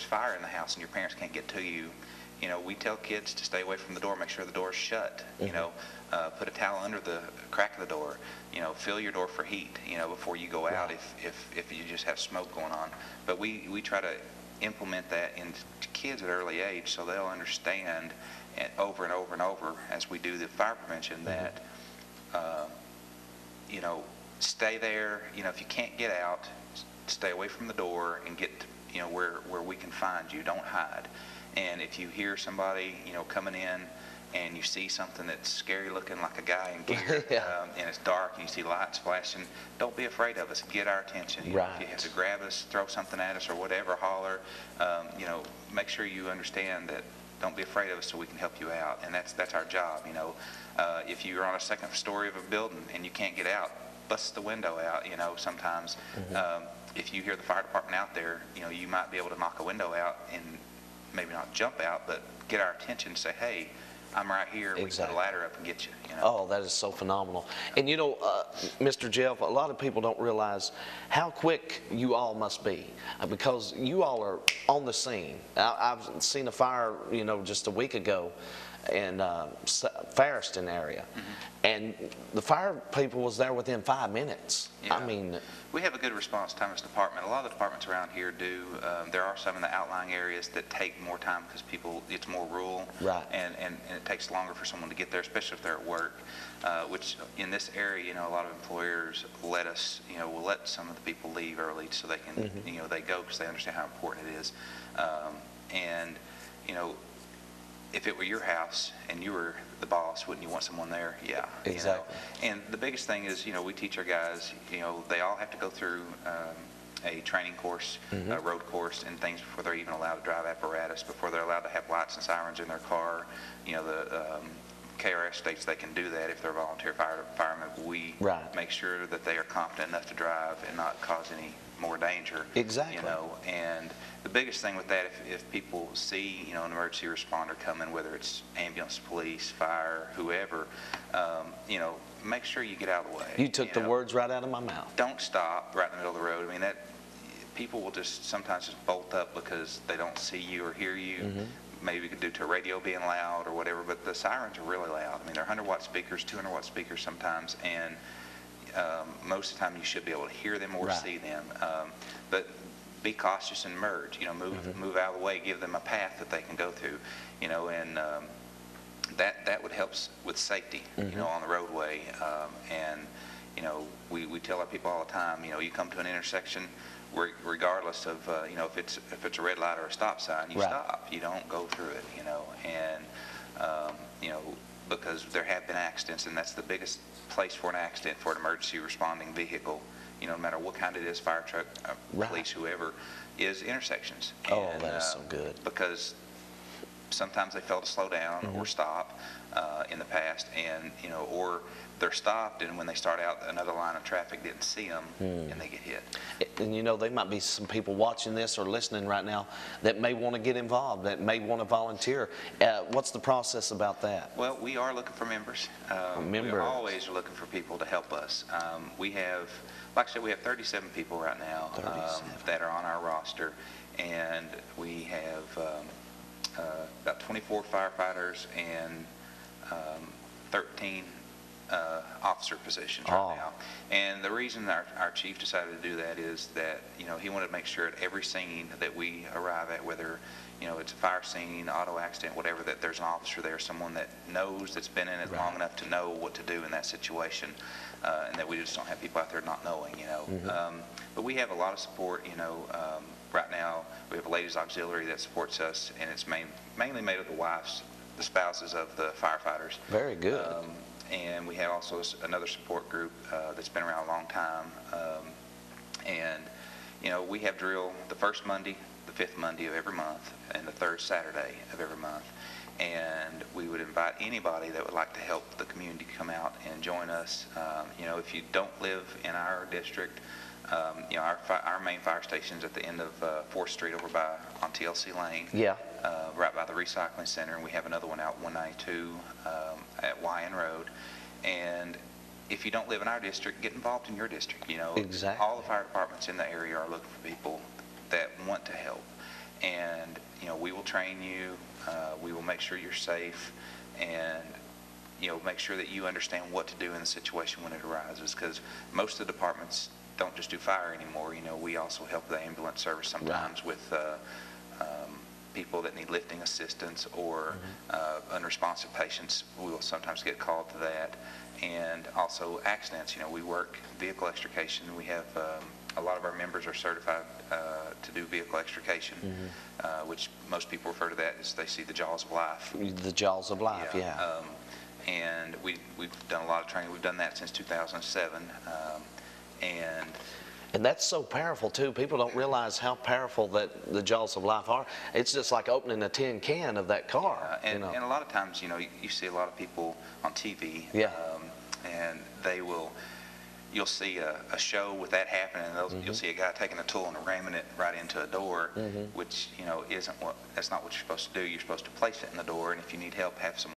fire in the house and your parents can't get to you, we tell kids to stay away from the door, make sure the door's shut, put a towel under the crack of the door, fill your door for heat, before you go out if you just have smoke going on. But we try to implement that into kids at an early age so they'll understand over and over and over as we do the fire prevention that, stay there, if you can't get out, stay away from the door and get, where we can find you, don't hide. And if you hear somebody, coming in and you see something that's scary looking like a guy in gear, and it's dark and you see lights flashing, don't be afraid of us. Get our attention. If you have to grab us, throw something at us or whatever, holler, make sure you understand that don't be afraid of us so we can help you out. And that's our job, If you're on a second story of a building and you can't get out, bust the window out, sometimes. If you hear the fire department out there, you might be able to knock a window out and maybe not jump out, but get our attention, say, hey, I'm right here, we can put a ladder up and get you. Oh, that is so phenomenal. And Mr. Jeff, a lot of people don't realize how quick you all must be because you all are on the scene. I've seen a fire, just a week ago in Ferriston area, and the fire people was there within 5 minutes. I mean, we have a good response time as a department. A lot of the departments around here do. There are some in the outlying areas that take more time because it's more rural, and it takes longer for someone to get there, especially if they're at work. Which in this area, a lot of employers let us, will let some of the people leave early so they can, they go because they understand how important it is, and if it were your house and you were the boss, wouldn't you want someone there? Yeah. Exactly. And the biggest thing is, we teach our guys, they all have to go through a training course, a road course and things before they're even allowed to drive apparatus, before they're allowed to have lights and sirens in their car. The KRS states they can do that if they're volunteer firemen. We make sure that they are competent enough to drive and not cause any more danger. Exactly. And the biggest thing with that, if people see, an emergency responder coming, whether it's ambulance, police, fire, whoever, make sure you get out of the way. You took the words right out of my mouth. Don't stop right in the middle of the road. I mean, people will sometimes just bolt up because they don't see you or hear you. Maybe due to a radio being loud or whatever, but the sirens are really loud. I mean, they're 100-watt speakers, 200-watt speakers sometimes, and most of the time you should be able to hear them or see them. But be cautious and merge. Move out of the way. Give them a path that they can go through. And that would help with safety. On the roadway. And we tell our people all the time. You come to an intersection, regardless of if it's a red light or a stop sign, you stop. You don't go through it. And because there have been accidents, and that's the biggest place for an accident for an emergency responding vehicle, no matter what kind it is, fire truck, police, whoever, is intersections. Oh, that is so good. Because sometimes they fail to slow down or stop in the past, and or they're stopped, and when they start out, another line of traffic didn't see them, and they get hit. And there might be some people watching this or listening right now that may want to get involved, that may want to volunteer. What's the process about that? Well, we are looking for members. We always are looking for people to help us. We have, like I said, we have 37 people right now that are on our roster, and we have about 24 firefighters and 13 officer positions right now. And the reason our chief decided to do that is that he wanted to make sure at every scene that we arrive at, whether it's a fire scene, auto accident, whatever, that there's an officer there, someone that knows, that's been in it long enough to know what to do in that situation, and that we just don't have people out there not knowing. But we have a lot of support. Right now we have a ladies auxiliary that supports us, and it's mainly made of the wives, the spouses of the firefighters. Very good. And we have also another support group that's been around a long time. And we have drill the first Monday, the fifth Monday of every month, and the third Saturday of every month. And we would invite anybody that would like to help the community come out and join us. If you don't live in our district, our main fire station's at the end of 4th Street over on TLC Lane. Yeah. Right by the recycling center, and we have another one out 192 at YN Road. And if you don't live in our district, get involved in your district. Exactly. All the fire departments in the area are looking for people that want to help. and we will train you. We will make sure you're safe, and make sure that you understand what to do in the situation when it arises, because most of the departments don't just do fire anymore. We also help the ambulance service sometimes with people that need lifting assistance or unresponsive patients. We will sometimes get called to that. And also accidents. We work vehicle extrication. We have a lot of our members are certified to do vehicle extrication, which most people refer to that as they see the jaws of life. The jaws of life, yeah. And we've done a lot of training. We've done that since 2007. And that's so powerful too. People don't realize how powerful that the jaws of life are. It's just like opening a tin can of that car. And a lot of times, you see a lot of people on TV, and you'll see a show with that happening, and you'll see a guy taking a tool and ramming it right into a door, which that's not what you're supposed to do. You're supposed to place it in the door, and if you need help, have someone